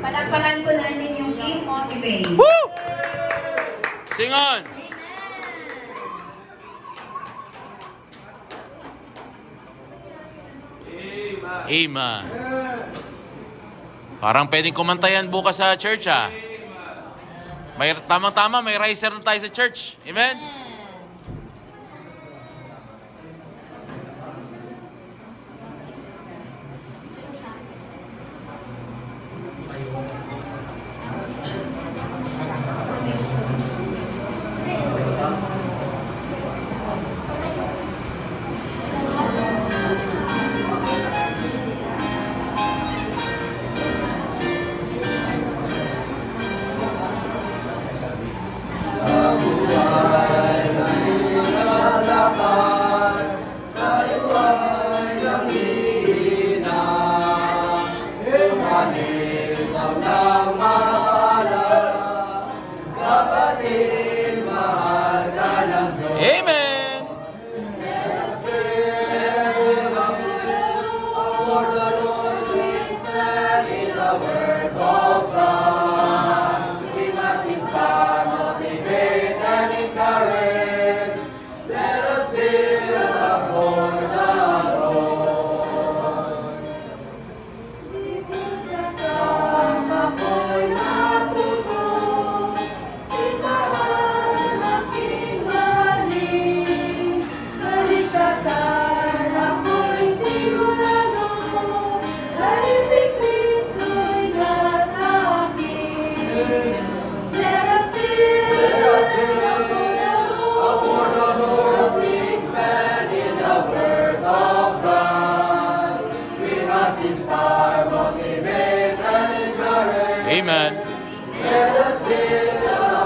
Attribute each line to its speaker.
Speaker 1: Palakpakan ko na din yung Team Motivate.
Speaker 2: Woo! Sing on! Amen. Parang pwedeng kumantayan bukas sa church, ah. May tamang-tama, may riser na tayo sa church. Amen? Amen! Amen.
Speaker 3: Let us build